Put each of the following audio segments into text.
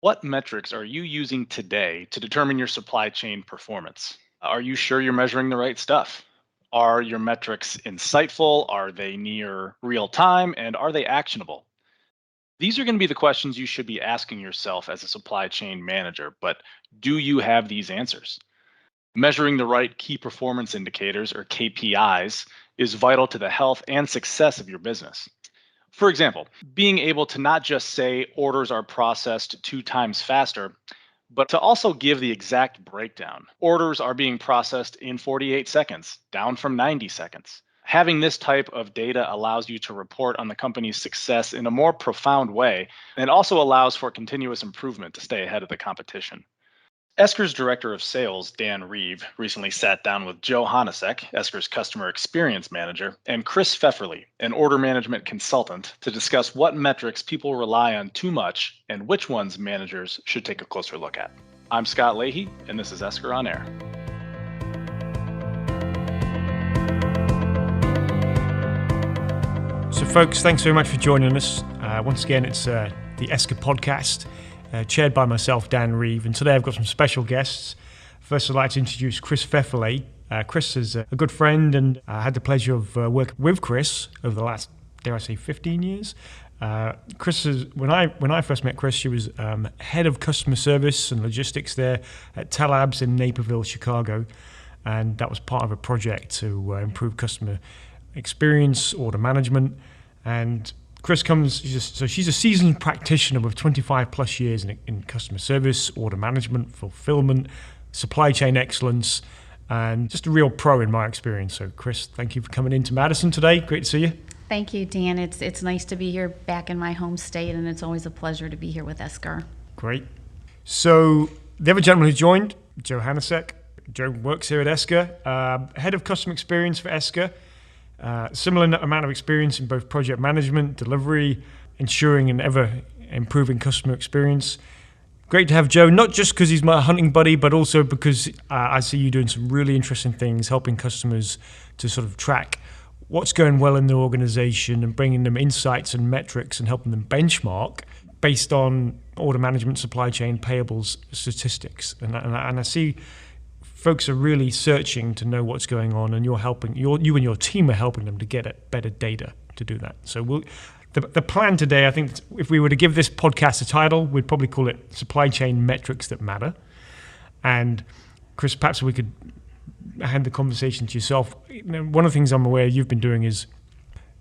What metrics are you using today to determine your supply chain performance? Are you sure you're measuring the right stuff? Are your metrics insightful? Are they near real time? And are they actionable? These are going to be the questions you should be asking yourself as a supply chain manager, but do you have these answers? Measuring the right key performance indicators, or KPIs, is vital to the health and success of your business. For example, being able to not just say orders are processed 2 times faster, but to also give the exact breakdown. Orders are being processed in 48 seconds, down from 90 seconds. Having this type of data allows you to report on the company's success in a more profound way, and it also allows for continuous improvement to stay ahead of the competition. Esker's director of sales, Dan Reeve, recently sat down with Joe Hanasek, Esker's customer experience manager, and Chris Pfefferle, an order management consultant, to discuss what metrics people rely on too much and which ones managers should take a closer look at. I'm Scott Leahy, and this is Esker On Air. So folks, thanks very much for joining us. Once again, it's the Esker podcast, chaired by myself, Dan Reeve, and today I've got some special guests. First, I'd like to introduce Chris Pfefferle. Chris is a good friend, and I had the pleasure of working with Chris over the last, dare I say, 15 years. Chris is, when I first met Chris, she was head of customer service and logistics there at Telabs in Naperville, Chicago, and that was part of a project to improve customer experience, order management. And Chris comes, she's a seasoned practitioner with 25 plus years in customer service, order management, fulfillment, supply chain excellence, and just a real pro in my experience. So Chris, thank you for coming into Madison today. Great to see you. Thank you, Dan. It's nice to be here back in my home state, and it's always a pleasure to be here with Esker. Great. So the other gentleman who joined, Joe Hanasek. Joe works here at Esker, head of customer experience for Esker. Similar amount of experience in both project management, delivery, ensuring an ever improving customer experience. Great to have Joe, not just because he's my hunting buddy, but also because I see you doing some really interesting things, helping customers to sort of track what's going well in their organization and bringing them insights and metrics and helping them benchmark based on order management, supply chain, payables, statistics. And I see folks are really searching to know what's going on, and you and your team are helping them to get better data to do that. So the plan today, I think, if we were to give this podcast a title, we'd probably call it Supply Chain Metrics That Matter. And Chris, perhaps we could hand the conversation to yourself. One of the things I'm aware you've been doing is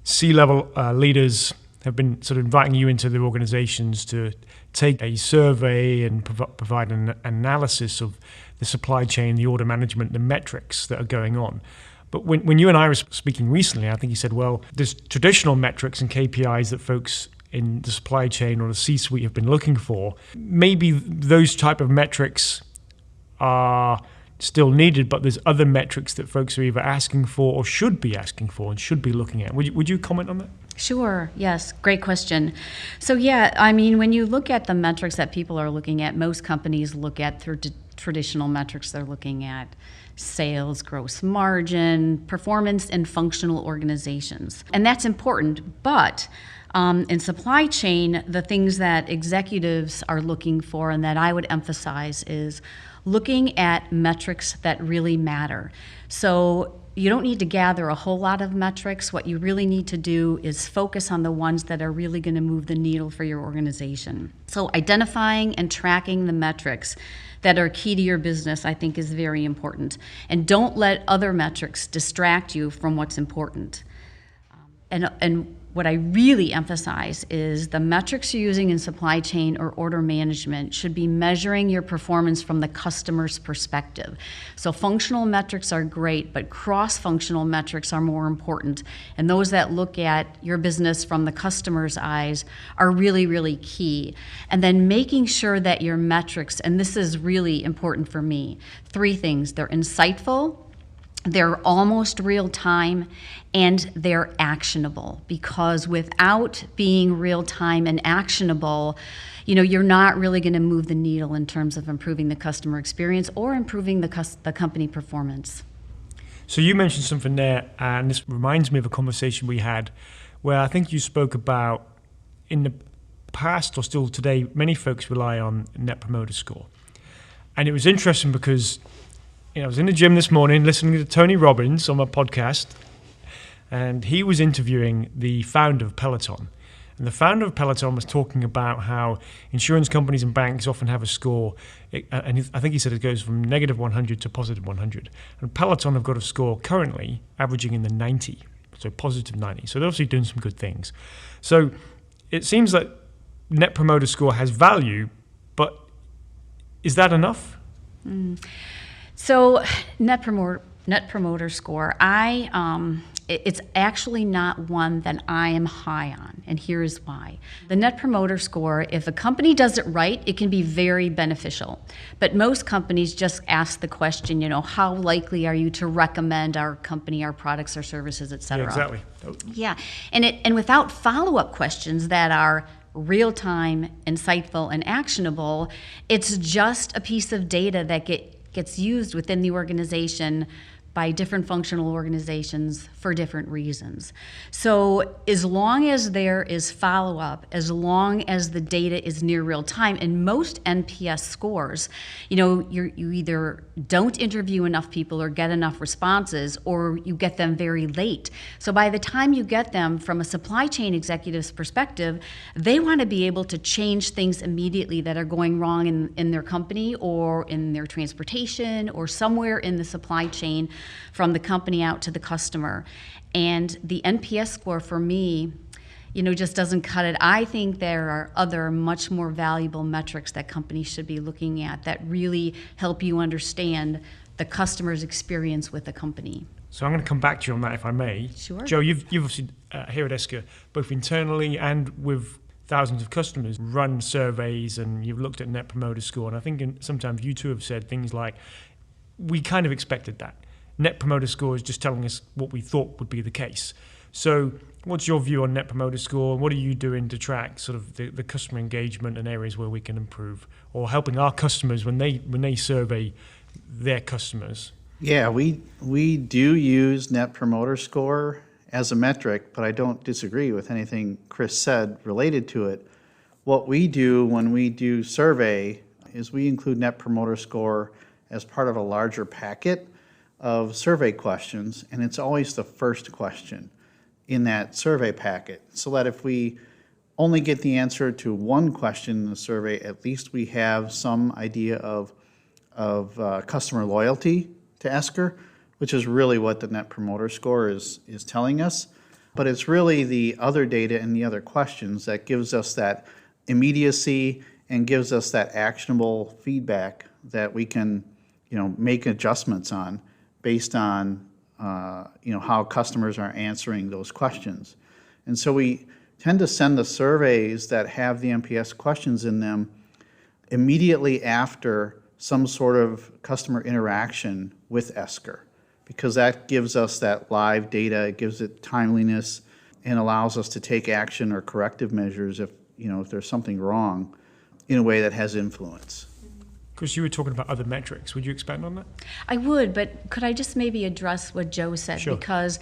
C-level leaders have been sort of inviting you into their organizations to take a survey and provide an analysis of the supply chain, the order management, the metrics that are going on. But when you and I were speaking recently, I think you said, well, there's traditional metrics and KPIs that folks in the supply chain or the C-suite have been looking for. Maybe those type of metrics are still needed, but there's other metrics that folks are either asking for or should be asking for and should be looking at. Would you comment on that? Sure. Yes. Great question. So yeah, I mean, when you look at the metrics that people are looking at, most companies look at through traditional metrics. They're looking at sales, gross margin, performance, and functional organizations. And that's important. But in supply chain, the things that executives are looking for and that I would emphasize is looking at metrics that really matter. So you don't need to gather a whole lot of metrics. What you really need to do is focus on the ones that are really going to move the needle for your organization. So identifying and tracking the metrics that are key to your business, I think, is very important. And don't let other metrics distract you from what's important. And what I really emphasize is the metrics you're using in supply chain or order management should be measuring your performance from the customer's perspective. So functional metrics are great, but cross-functional metrics are more important. And those that look at your business from the customer's eyes are really, really key. And then making sure that your metrics, and this is really important for me, 3 things: they're insightful, they're almost real time, and they're actionable, because without being real time and actionable, you're not really going to move the needle in terms of improving the customer experience or improving the company performance. So you mentioned something there, and this reminds me of a conversation we had where I think you spoke about in the past or still today, many folks rely on Net Promoter Score. And it was interesting because I was in the gym this morning listening to Tony Robbins on my podcast, and he was interviewing the founder of Peloton. And the founder of Peloton was talking about how insurance companies and banks often have a score, and I think he said it goes from negative 100 to positive 100. And Peloton have got a score currently averaging in the 90, so positive 90. So they're obviously doing some good things. So it seems that Net Promoter Score has value, but is that enough? So Net Promoter Score, it's actually not one that I am high on, and here's why. The Net Promoter Score, if a company does it right, it can be very beneficial. But most companies just ask the question, how likely are you to recommend our company, our products, our services, et cetera? Yeah, exactly. Yeah, and without follow-up questions that are real-time, insightful, and actionable, it's just a piece of data that gets used within the organization by different functional organizations for different reasons. So as long as there is follow-up, as long as the data is near real time, and most NPS scores, you either don't interview enough people or get enough responses, or you get them very late. So by the time you get them from a supply chain executive's perspective, they want to be able to change things immediately that are going wrong in their company or in their transportation or somewhere in the supply chain from the company out to the customer. And the NPS score for me, just doesn't cut it. I think there are other much more valuable metrics that companies should be looking at that really help you understand the customer's experience with the company. So I'm going to come back to you on that if I may. Sure. Joe, you've obviously here at Esker, both internally and with thousands of customers, run surveys, and you've looked at Net Promoter Score. And I think sometimes you two have said things like, we kind of expected that. Net Promoter Score is just telling us what we thought would be the case. So what's your view on Net Promoter Score? What are you doing to track sort of the customer engagement and areas where we can improve, or helping our customers when they survey their customers? Yeah, we do use Net Promoter Score as a metric, but I don't disagree with anything Chris said related to it. What we do when we do survey is we include Net Promoter Score as part of a larger packet of survey questions, and it's always the first question in that survey packet, so that if we only get the answer to one question in the survey, at least we have some idea of customer loyalty to Esker, which is really what the Net Promoter Score is telling us. But it's really the other data and the other questions that gives us that immediacy and gives us that actionable feedback that we can make adjustments on based on how customers are answering those questions. And so we tend to send the surveys that have the NPS questions in them immediately after some sort of customer interaction with Esker, because that gives us that live data, it gives it timeliness, and allows us to take action or corrective measures if there's something wrong in a way that has influence. Chris, you were talking about other metrics. Would you expand on that? I would, but could I just maybe address what Joe said? Sure. Because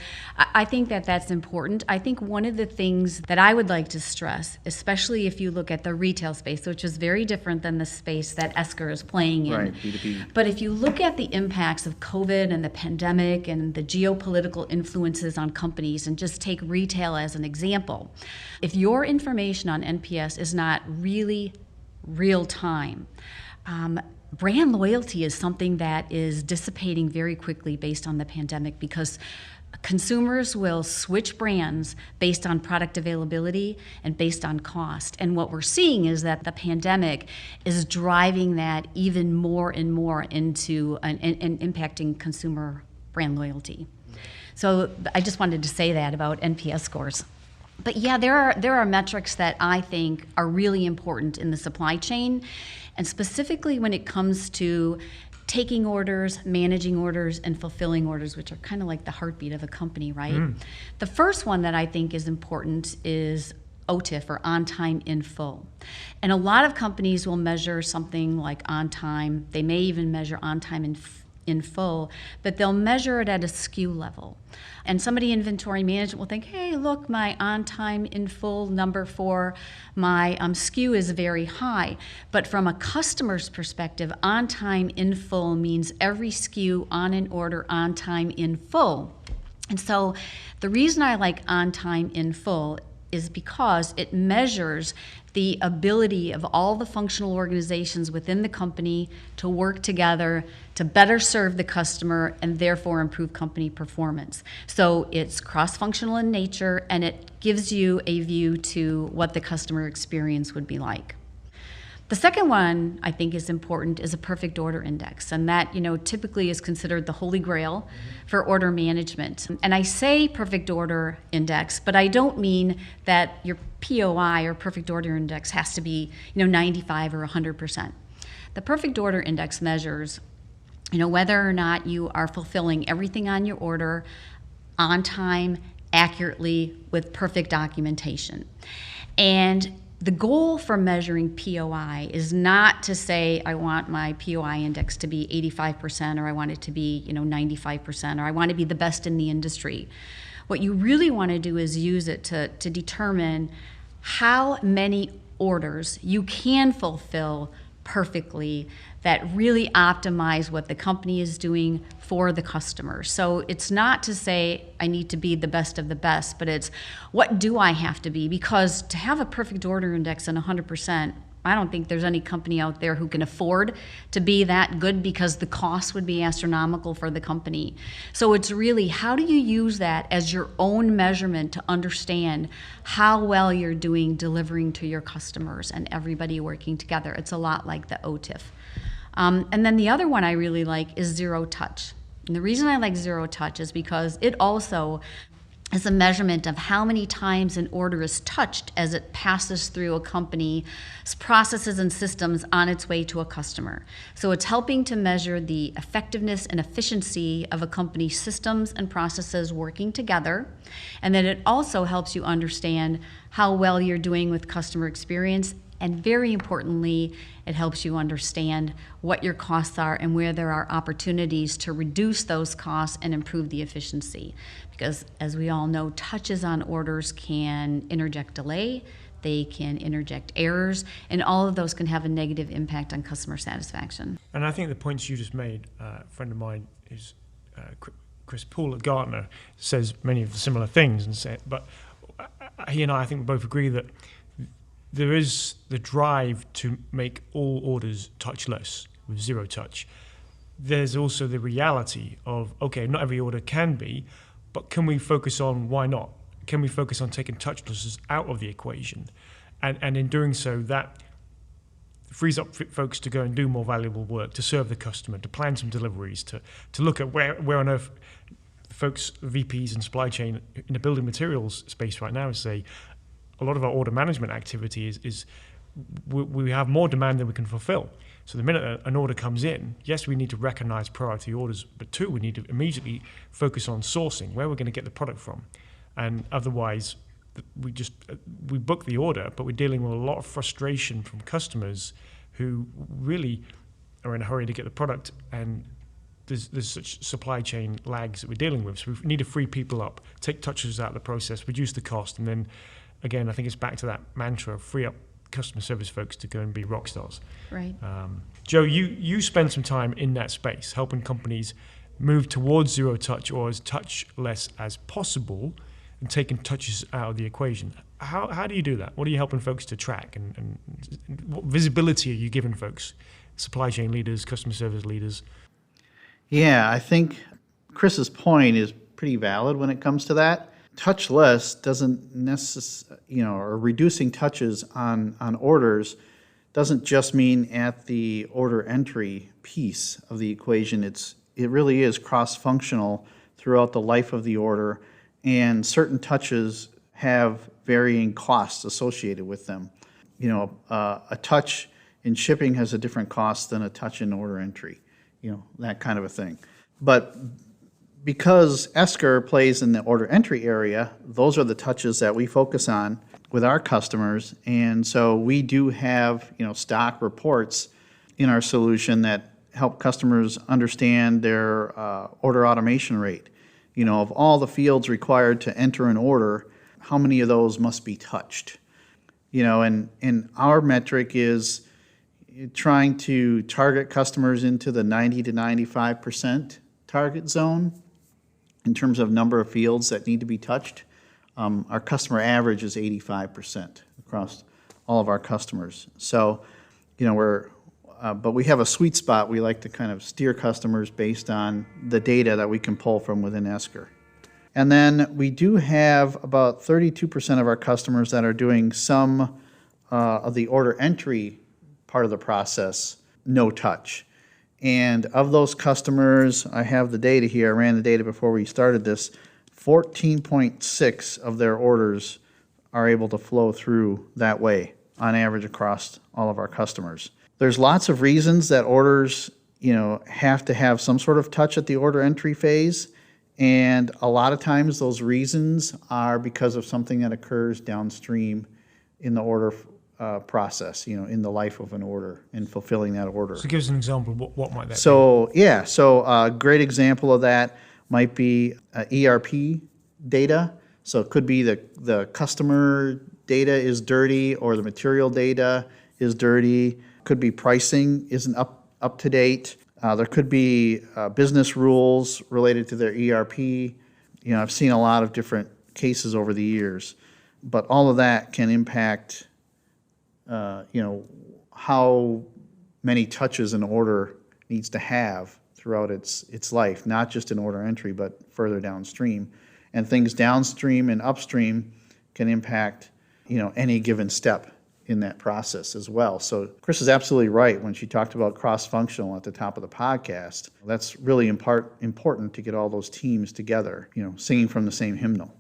I think that that's important. I think one of the things that I would like to stress, especially if you look at the retail space, which is very different than the space that Esker is playing in. Right, B2B. But if you look at the impacts of COVID and the pandemic and the geopolitical influences on companies, and just take retail as an example, if your information on NPS is not really real time, brand loyalty is something that is dissipating very quickly based on the pandemic, because consumers will switch brands based on product availability and based on cost. And what we're seeing is that the pandemic is driving that even more and more into and impacting consumer brand loyalty. So I just wanted to say that about NPS scores. But yeah, there are metrics that I think are really important in the supply chain, and specifically when it comes to taking orders, managing orders, and fulfilling orders, which are kind of like the heartbeat of a company, right? The first one that I think is important is OTIF, or on time in full. And a lot of companies will measure something like on time. They may even measure on time in full, but they'll measure it at a SKU level. And somebody in inventory management will think, hey, look, my on time in full number for my SKU is very high. But from a customer's perspective, on time in full means every SKU on an order on time in full. And so the reason I like on time in full is because it measures the ability of all the functional organizations within the company to work together to better serve the customer and therefore improve company performance. So it's cross-functional in nature, and it gives you a view to what the customer experience would be like. The second one I think is important is a perfect order index, and that typically is considered the holy grail for order management. And I say perfect order index, but I don't mean that your POI or perfect order index has to be 95 or 100%. The perfect order index measures whether or not you are fulfilling everything on your order on time, accurately, with perfect documentation. And the goal for measuring POI is not to say I want my POI index to be 85% or I want it to be 95% or I want to be the best in the industry. What you really want to do is use it to determine how many orders you can fulfill perfectly that really optimize what the company is doing for the customer. So it's not to say I need to be the best of the best, but it's what do I have to be? Because to have a perfect order index and 100%, I don't think there's any company out there who can afford to be that good because the cost would be astronomical for the company. So it's really how do you use that as your own measurement to understand how well you're doing delivering to your customers and everybody working together. It's a lot like the OTIF. And then the other one I really like is zero touch. And the reason I like zero touch is because it also is a measurement of how many times an order is touched as it passes through a company's processes and systems on its way to a customer. So it's helping to measure the effectiveness and efficiency of a company's systems and processes working together. And then it also helps you understand how well you're doing with customer experience. And very importantly, it helps you understand what your costs are and where there are opportunities to reduce those costs and improve the efficiency. Because as we all know, touches on orders can interject delay, they can interject errors, and all of those can have a negative impact on customer satisfaction. And I think the points you just made, a friend of mine is Chris Poole at Gartner, says many of the similar things, but he and I think we both agree that there is the drive to make all orders touchless with zero touch. There's also the reality of, okay, not every order can be, but can we focus on why not? Can we focus on taking touchlessness out of the equation? And in doing so, that frees up folks to go and do more valuable work, to serve the customer, to plan some deliveries, to look at where on earth folks, VPs and supply chain in the building materials space right now say, a lot of our order management activity is we have more demand than we can fulfill. So the minute an order comes in, yes, we need to recognize priority orders, but two, we need to immediately focus on sourcing, where we're going to get the product from. And otherwise, we book the order, but we're dealing with a lot of frustration from customers who really are in a hurry to get the product, and there's such supply chain lags that we're dealing with. So we need to free people up, take touches out of the process, reduce the cost, and then again, I think it's back to that mantra of free up customer service folks to go and be rock stars. Right. Joe, you spend some time in that space, helping companies move towards zero touch or as touchless as possible and taking touches out of the equation. How do you do that? What are you helping folks to track? And what visibility are you giving folks, supply chain leaders, customer service leaders? Yeah, I think Chris's point is pretty valid when it comes to that. Touchless doesn't necessarily, or reducing touches on orders doesn't just mean at the order entry piece of the equation. It really is cross-functional throughout the life of the order, and certain touches have varying costs associated with them. A touch in shipping has a different cost than a touch in order entry, that kind of a thing. But because Esker plays in the order entry area, those are the touches that we focus on with our customers. And so we do have, stock reports in our solution that help customers understand their order automation rate. Of all the fields required to enter an order, how many of those must be touched? And our metric is trying to target customers into the 90 to 95% target zone in terms of number of fields that need to be touched. Our customer average is 85% across all of our customers. So, but we have a sweet spot. We like to kind of steer customers based on the data that we can pull from within Esker. And then we do have about 32% of our customers that are doing some of the order entry part of the process, no touch. And of those customers, I have the data here. I ran the data before we started this. 14.6 of their orders are able to flow through that way on average across all of our customers. There's lots of reasons that orders, have to have some sort of touch at the order entry phase. And a lot of times those reasons are because of something that occurs downstream in the order process, in the life of an order and fulfilling that order. So give us an example. What might that be? So a great example of that might be ERP data. So it could be the customer data is dirty or the material data is dirty. Could be pricing isn't up to date. There could be business rules related to their ERP. I've seen a lot of different cases over the years, but all of that can impact, how many touches an order needs to have throughout its life, not just in order entry, but further downstream. And things downstream and upstream can impact, any given step in that process as well. So Chris is absolutely right when she talked about cross-functional at the top of the podcast. That's really important to get all those teams together, singing from the same hymnal.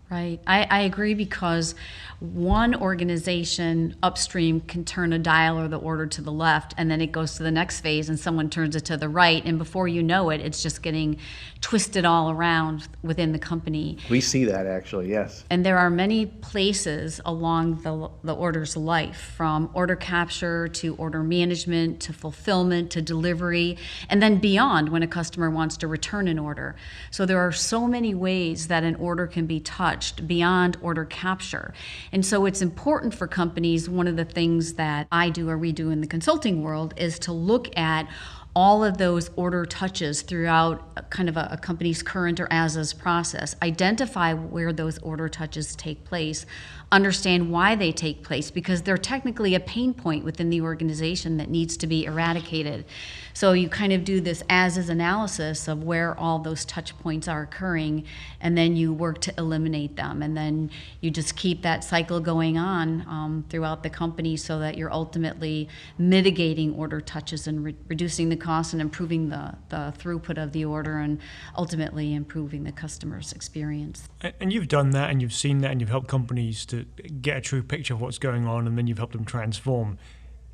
Right. I agree, because one organization upstream can turn a dial or the order to the left, and then it goes to the next phase and someone turns it to the right, and before you know it, it's just getting twisted all around within the company. We see that actually, yes. And there are many places along the order's life, from order capture to order management to fulfillment to delivery, and then beyond when a customer wants to return an order. So there are so many ways that an order can be touched beyond order capture. And so it's important for companies. One of the things that I do or we do in the consulting world is to look at all of those order touches throughout kind of a company's current or as-is process, identify where those order touches take place, understand why they take place, because they're technically a pain point within the organization that needs to be eradicated. So you kind of do this as-is analysis of where all those touch points are occurring, and then you work to eliminate them. And then you just keep that cycle going on throughout the company so that you're ultimately mitigating order touches and reducing the cost and improving the throughput of the order, and ultimately improving the customer's experience. And you've done that, and you've seen that, and you've helped companies to get a true picture of what's going on, and then you've helped them transform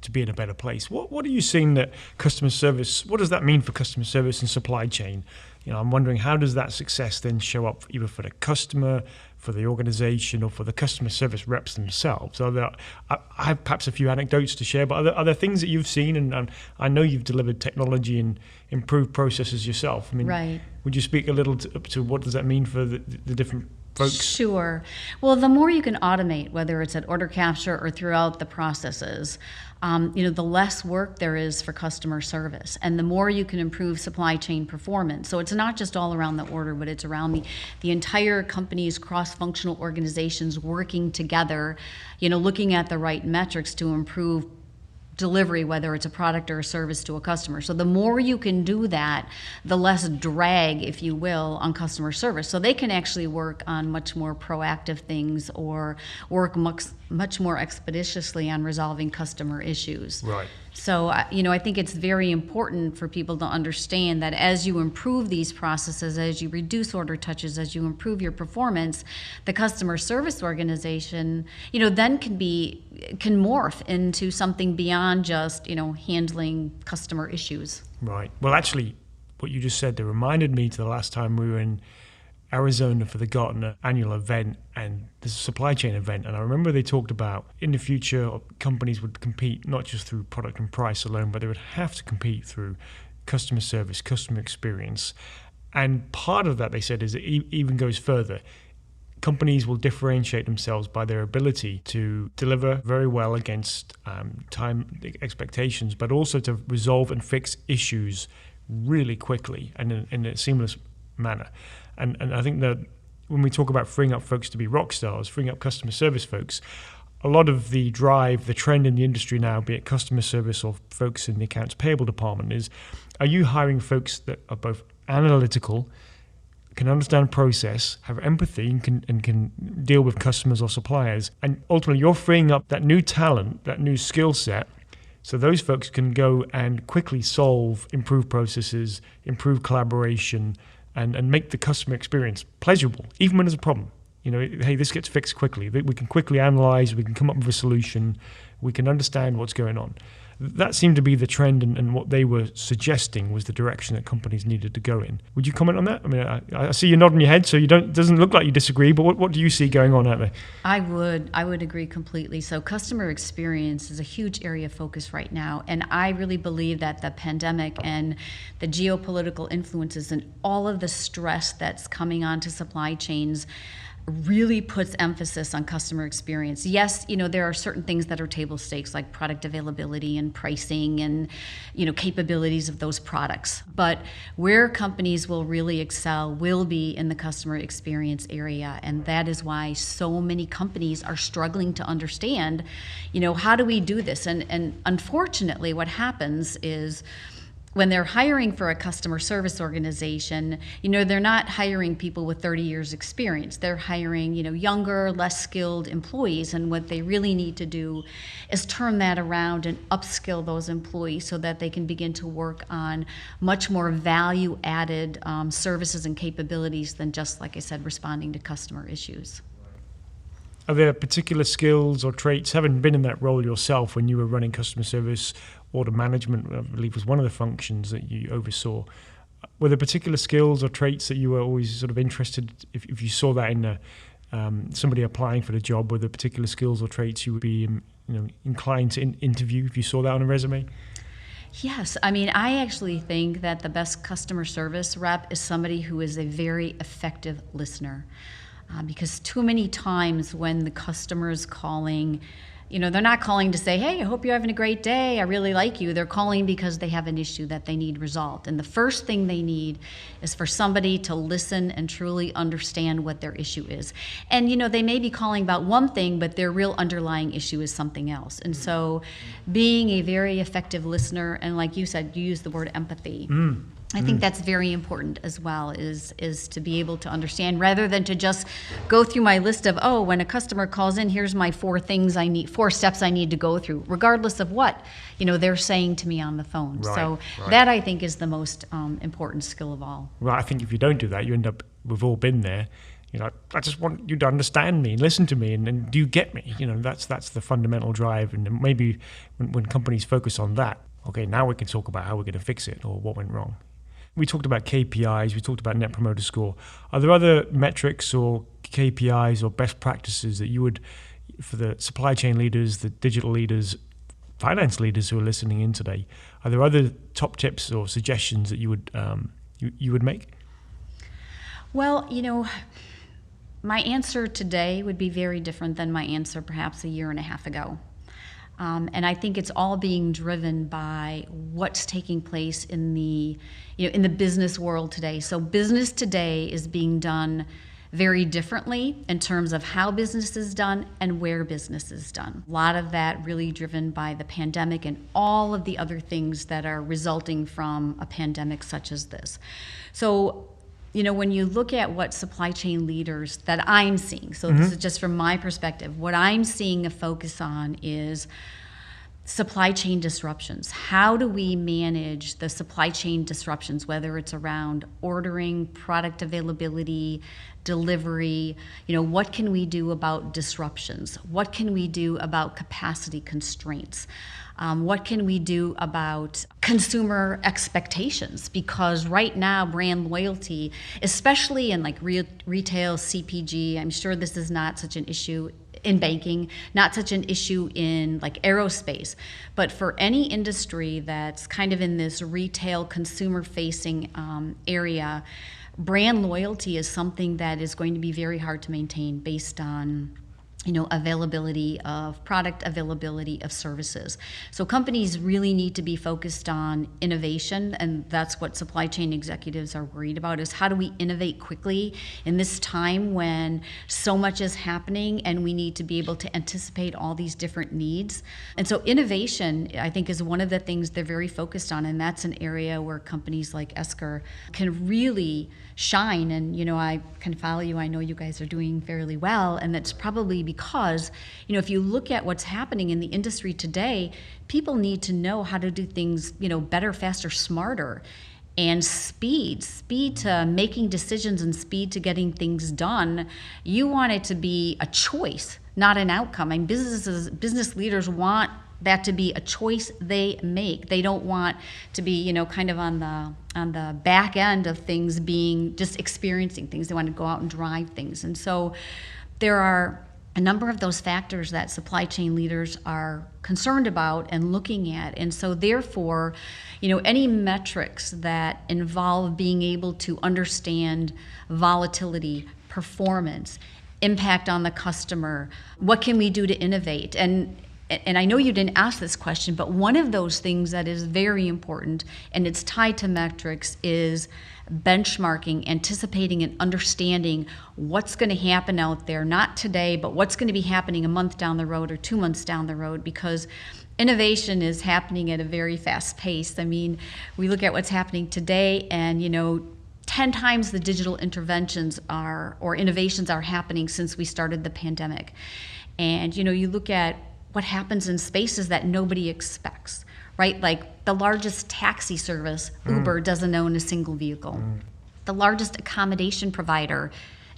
to be in a better place. What are you seeing that customer service, what does that mean for customer service and supply chain? I'm wondering, how does that success then show up either for the customer, for the organization, or for the customer service reps themselves? I have perhaps a few anecdotes to share, but are there things that you've seen, and I know you've delivered technology and improved processes yourself. Right. Would you speak a little to what does that mean for the different folks? Sure. Well, the more you can automate, whether it's at order capture or throughout the processes, the less work there is for customer service, and the more you can improve supply chain performance. So it's not just all around the order, but it's around the entire company's cross-functional organizations working together, looking at the right metrics to improve delivery, whether it's a product or a service to a customer. So the more you can do that, the less drag, if you will, on customer service. So they can actually work on much more proactive things, or work much more expeditiously on resolving customer issues. Right. So, I think it's very important for people to understand that as you improve these processes, as you reduce order touches, as you improve your performance, the customer service organization, then can morph into something beyond just, handling customer issues. Right. Well, actually, what you just said, it reminded me to the last time we were in Arizona for the Gartner annual event, and there's a supply chain event, and I remember they talked about in the future companies would compete not just through product and price alone, but they would have to compete through customer service, customer experience. And part of that, they said, is it even goes further. Companies will differentiate themselves by their ability to deliver very well against time expectations, but also to resolve and fix issues really quickly and in a seamless manner. And I think that when we talk about freeing up folks to be rock stars, freeing up customer service folks, a lot of the drive, the trend in the industry now, be it customer service or folks in the accounts payable department, is, are you hiring folks that are both analytical, can understand process, have empathy, and can deal with customers or suppliers? And ultimately, you're freeing up that new talent, that new skill set, so those folks can go and quickly solve, improve processes, improve collaboration, and make the customer experience pleasurable, even when there's a problem. You know, hey, this gets fixed quickly. We can quickly analyze, we can come up with a solution, we can understand what's going on. That seemed to be the trend, and what they were suggesting was the direction that companies needed to go in. Would you comment on that? I mean, I see you nodding your head, so it doesn't look like you disagree, but what do you see going on out there? I would agree completely. So customer experience is a huge area of focus right now, and I really believe that the pandemic and the geopolitical influences and all of the stress that's coming onto supply chains really puts emphasis on customer experience. Yes, there are certain things that are table stakes, like product availability and pricing and, capabilities of those products. But where companies will really excel will be in the customer experience area. And that is why so many companies are struggling to understand, how do we do this? And unfortunately, what happens is, when they're hiring for a customer service organization, they're not hiring people with 30 years experience. They're hiring, younger, less skilled employees. And what they really need to do is turn that around and upskill those employees so that they can begin to work on much more value-added services and capabilities than just, like I said, responding to customer issues. Are there particular skills or traits, having been in that role yourself when you were running customer service, order management, I believe was one of the functions that you oversaw, were there particular skills or traits that you were always sort of interested, if you saw that in somebody applying for the job, were there particular skills or traits you would be inclined to interview if you saw that on a resume? Yes, I actually think that the best customer service rep is somebody who is a very effective listener. Because too many times when the customer is calling, they're not calling to say, hey, I hope you're having a great day, I really like you. They're calling because they have an issue that they need resolved. And the first thing they need is for somebody to listen and truly understand what their issue is. And, they may be calling about one thing, but their real underlying issue is something else. And so being a very effective listener, and like you said, you used the word empathy. I think that's very important as well, is to be able to understand, rather than to just go through my list of, when a customer calls in, here's my 4 steps I need to go through, regardless of what, they're saying to me on the phone. Right. That I think is the most important skill of all. Well, I think if you don't do that, you end up, we've all been there, I just want you to understand me and listen to me, and do you get me? That's the fundamental drive. And maybe when companies focus on that, okay, now we can talk about how we're going to fix it or what went wrong. We talked about KPIs, we talked about Net Promoter Score. Are there other metrics or KPIs or best practices that you would, for the supply chain leaders, the digital leaders, finance leaders who are listening in today, are there other top tips or suggestions that you would make? Well, my answer today would be very different than my answer perhaps a year and a half ago. And I think it's all being driven by what's taking place in the business world today. So business today is being done very differently in terms of how business is done and where business is done. A lot of that really driven by the pandemic and all of the other things that are resulting from a pandemic such as this. So, when you look at what supply chain leaders that I'm seeing, so this is just from my perspective, what I'm seeing a focus on is supply chain disruptions. How do we manage the supply chain disruptions, whether it's around ordering, product availability, delivery? What can we do about disruptions? What can we do about capacity constraints? What can we do about consumer expectations? Because right now, brand loyalty, especially in like retail, CPG, I'm sure this is not such an issue in banking, not such an issue in like aerospace. But for any industry that's kind of in this retail consumer facing area, brand loyalty is something that is going to be very hard to maintain based on availability of product, availability of services. So companies really need to be focused on innovation, and that's what supply chain executives are worried about, is how do we innovate quickly in this time when so much is happening and we need to be able to anticipate all these different needs. And so innovation, I think, is one of the things they're very focused on, and that's an area where companies like Esker can really shine. And I can follow you. I know you guys are doing fairly well, and that's probably because if you look at what's happening in the industry today, people need to know how to do things better, faster, smarter. And speed to making decisions and speed to getting things done. You want it to be a choice, not an outcome. I mean, business leaders want that to be a choice they make. They don't want to be, kind of on the back end of things, being just experiencing things. They want to go out and drive things. And so there are a number of those factors that supply chain leaders are concerned about and looking at. And so therefore, any metrics that involve being able to understand volatility, performance, impact on the customer, what can we do to innovate? And I know you didn't ask this question, but one of those things that is very important, and it's tied to metrics, is benchmarking, anticipating and understanding what's going to happen out there, not today, but what's going to be happening a month down the road or 2 months down the road, because innovation is happening at a very fast pace. I mean, we look at what's happening today, and 10 times the digital interventions or innovations are happening since we started the pandemic. And you look at what happens in spaces that nobody expects, right? Like the largest taxi service, Uber, doesn't own a single vehicle. The largest accommodation provider,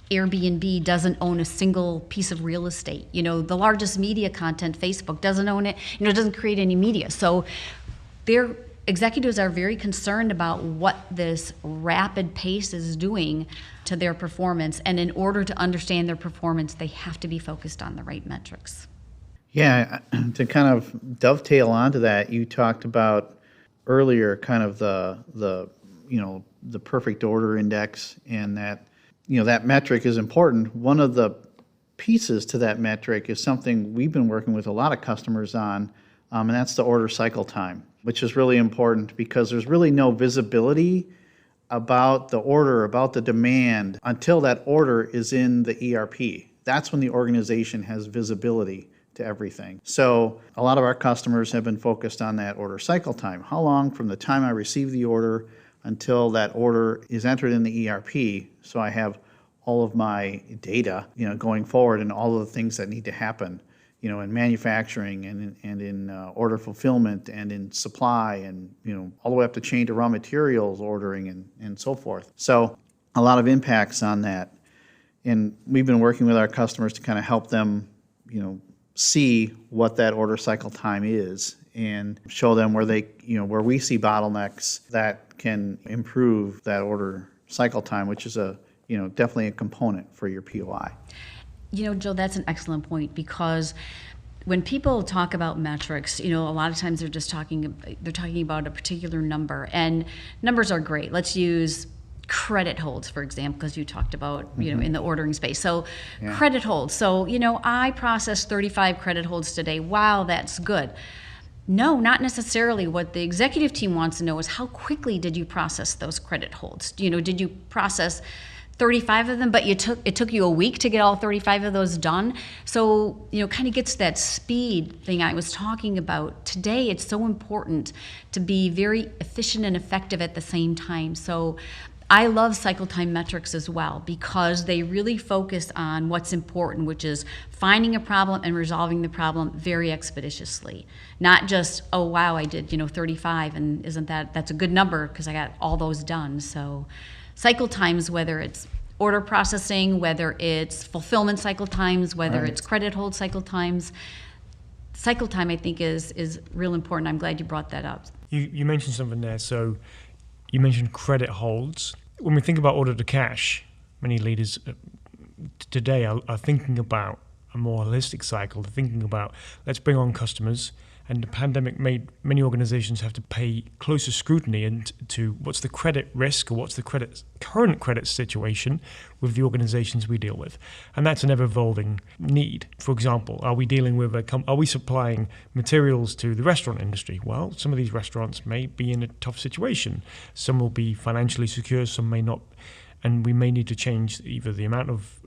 Airbnb, doesn't own a single piece of real estate. The largest media content, Facebook, doesn't own it, doesn't create any media. So their executives are very concerned about what this rapid pace is doing to their performance. And in order to understand their performance, they have to be focused on the right metrics. Yeah, to kind of dovetail onto that, you talked about earlier kind of the perfect order index, and that that metric is important. One of the pieces to that metric is something we've been working with a lot of customers on, and that's the order cycle time, which is really important because there's really no visibility about the order, about the demand, until that order is in the ERP. That's when the organization has visibility to everything. So a lot of our customers have been focused on that order cycle time. How long from the time I receive the order until that order is entered in the ERP, so I have all of my data, going forward, and all of the things that need to happen, in manufacturing and in order fulfillment and in supply, and all the way up the chain to raw materials ordering and so forth. So a lot of impacts on that, and we've been working with our customers to kind of help them, see what that order cycle time is and show them where where we see bottlenecks that can improve that order cycle time, which is definitely a component for your POI. Joe, that's an excellent point, because when people talk about metrics, a lot of times they're talking about a particular number, and numbers are great. Let's use credit holds, for example, because you talked about, in the ordering space. So credit holds. So, I processed 35 credit holds today. Wow, that's good. No, not necessarily. What the executive team wants to know is, how quickly did you process those credit holds? Did you process 35 of them, but it took you a week to get all 35 of those done? So, kind of gets that speed thing I was talking about. Today, it's so important to be very efficient and effective at the same time. So I love cycle time metrics as well, because they really focus on what's important, which is finding a problem and resolving the problem very expeditiously. Not just, oh wow, I did 35, and that's a good number because I got all those done. So cycle times, whether it's order processing, whether it's fulfillment cycle times, whether it's credit hold cycle times, cycle time I think is real important. I'm glad you brought that up. You mentioned something there. So you mentioned credit holds. When we think about order to cash, many leaders today are thinking about a more holistic cycle, thinking about let's bring on customers. And the pandemic made many organizations have to pay closer scrutiny into what's the credit risk or what's the current credit situation with the organizations we deal with. And that's an ever-evolving need. For example, are we dealing with are we supplying materials to the restaurant industry? Well, some of these restaurants may be in a tough situation. Some will be financially secure, some may not. And we may need to change either the amount of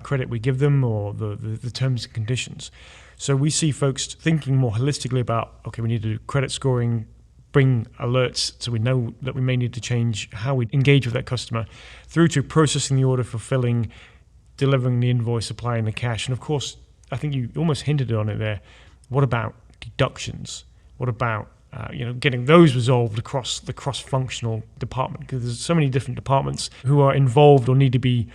credit we give them or the terms and conditions. So we see folks thinking more holistically about, okay, we need to do credit scoring, bring alerts so we know that we may need to change how we engage with that customer, through to processing the order, fulfilling, delivering the invoice, applying the cash. And of course, I think you almost hinted on it there. What about deductions? What about getting those resolved across the cross-functional department? Because there's so many different departments who are involved or need to be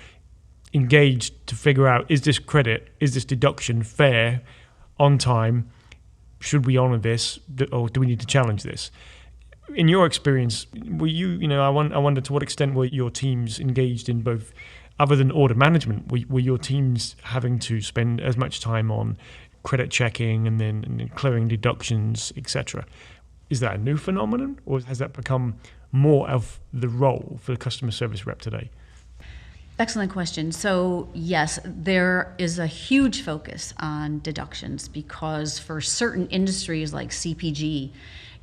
engaged to figure out, is this credit, is this deduction fair, on time? Should we honor this, or do we need to challenge this? In your experience, were I wonder to what extent were your teams engaged in both, other than order management, were your teams having to spend as much time on credit checking and then clearing deductions, etc.? Is that a new phenomenon, or has that become more of the role for the customer service rep today? Excellent question. So yes, there is a huge focus on deductions, because for certain industries like CPG,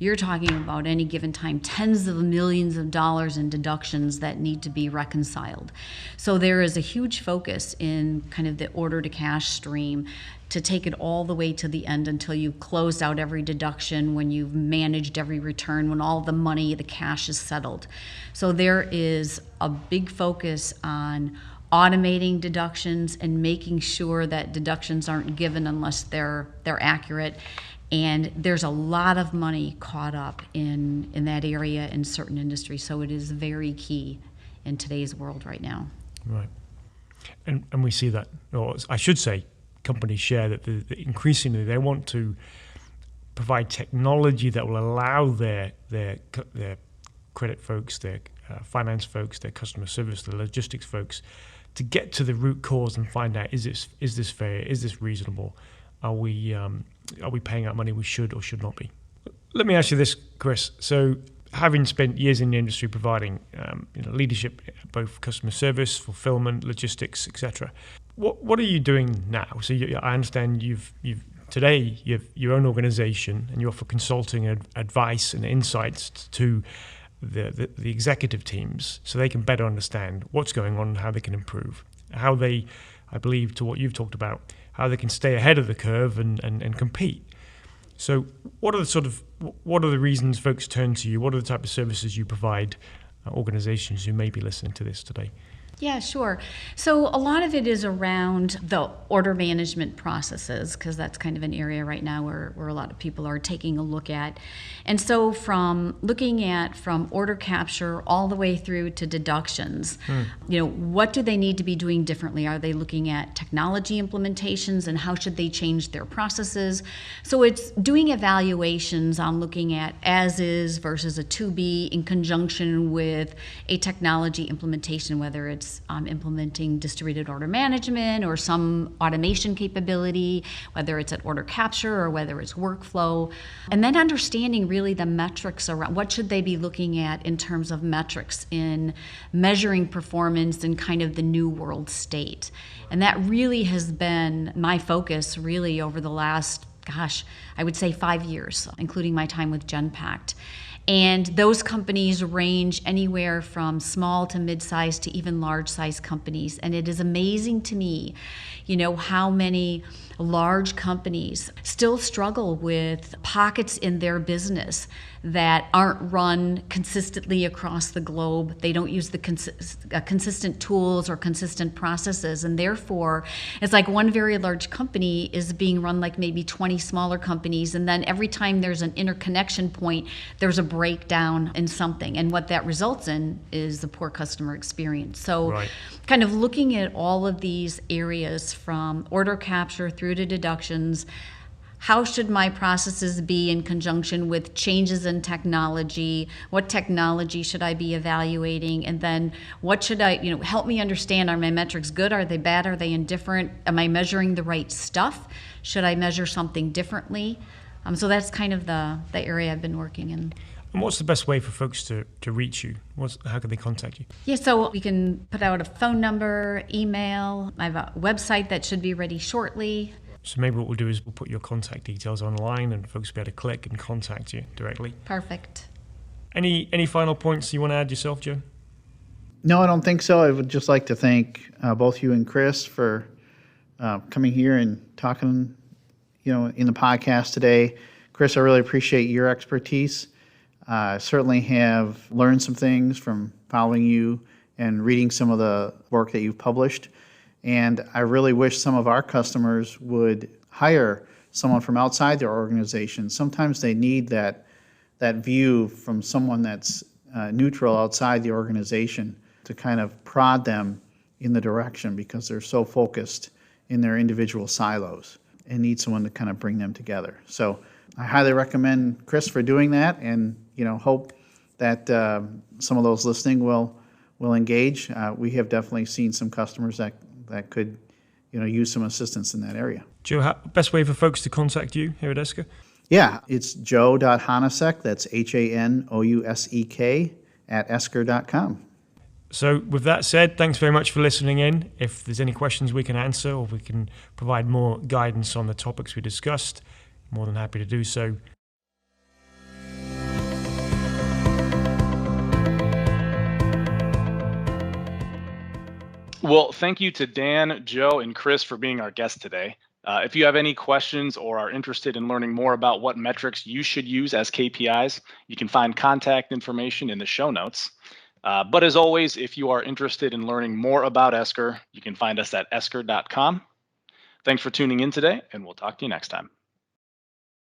you're talking about any given time tens of millions of dollars in deductions that need to be reconciled. So there is a huge focus in kind of the order to cash stream to take it all the way to the end until you've closed out every deduction, when you've managed every return, when all the money, the cash is settled. So there is a big focus on automating deductions and making sure that deductions aren't given unless they're accurate. And there's a lot of money caught up in that area in certain industries. So it is very key in today's world right now. Right. And we see that, or I should say, companies share that increasingly they want to provide technology that will allow their credit folks, their finance folks, their customer service, their logistics folks to get to the root cause and find out, is this fair? Is this reasonable? Are we paying out money we should or should not be? Let me ask you this, Chris. So, having spent years in the industry providing leadership, both customer service, fulfillment, logistics, etc., what are you doing now? So I understand you've today you have your own organization and you offer consulting advice and insights to the executive teams so they can better understand what's going on and how they can improve. How they, I believe, to what you've talked about, how they can stay ahead of the curve and compete. So what are the reasons folks turn to you? What are the type of services you provide organizations who may be listening to this today? Yeah, sure. So a lot of it is around the order management processes, because that's kind of an area right now where a lot of people are taking a look at. And so from looking at from order capture all the way through to deductions, what do they need to be doing differently? Are they looking at technology implementations and how should they change their processes? So it's doing evaluations on looking at as is versus a to be in conjunction with a technology implementation, whether it's implementing distributed order management or some automation capability, whether it's at order capture or whether it's workflow. And then understanding really the metrics around what should they be looking at in terms of metrics in measuring performance in kind of the new world state. And that really has been my focus really over the last, I would say 5 years, including my time with Genpact. And those companies range anywhere from small to mid-sized to even large-sized companies. And it is amazing to me, how many large companies still struggle with pockets in their business that aren't run consistently across the globe. They don't use the consistent tools or consistent processes. And therefore, it's like one very large company is being run like maybe 20 smaller companies. And then every time there's an interconnection point, there's a breakdown in something. And what that results in is the poor customer experience. So kind of looking at all of these areas from order capture through to deductions, how should my processes be in conjunction with changes in technology? What technology should I be evaluating? And then what should I, help me understand, are my metrics good? Are they bad? Are they indifferent? Am I measuring the right stuff? Should I measure something differently? So that's kind of the area I've been working in. And what's the best way for folks to reach you? How can they contact you? Yeah, so we can put out a phone number, email. I have a website that should be ready shortly. So maybe what we'll do is we'll put your contact details online and folks will be able to click and contact you directly. Perfect. Any final points you want to add yourself, Joe? No, I don't think so. I would just like to thank both you and Chris for coming here and talking, in the podcast today. Chris, I really appreciate your expertise. Certainly have learned some things from following you and reading some of the work that you've published. And I really wish some of our customers would hire someone from outside their organization. Sometimes they need that view from someone that's neutral outside the organization to kind of prod them in the direction, because they're so focused in their individual silos and need someone to kind of bring them together. So I highly recommend Chris for doing that, and hope that some of those listening will engage. We have definitely seen some customers that could use some assistance in that area. Joe, best way for folks to contact you here at Esker? Yeah, it's joe.hanosek, that's HANOUSEK, @esker.com. So with that said, thanks very much for listening in. If there's any questions we can answer or we can provide more guidance on the topics we discussed, more than happy to do so. Well, thank you to Dan, Joe, and Chris for being our guests today. If you have any questions or are interested in learning more about what metrics you should use as KPIs, you can find contact information in the show notes. But as always, if you are interested in learning more about Esker, you can find us at esker.com. Thanks for tuning in today, and we'll talk to you next time.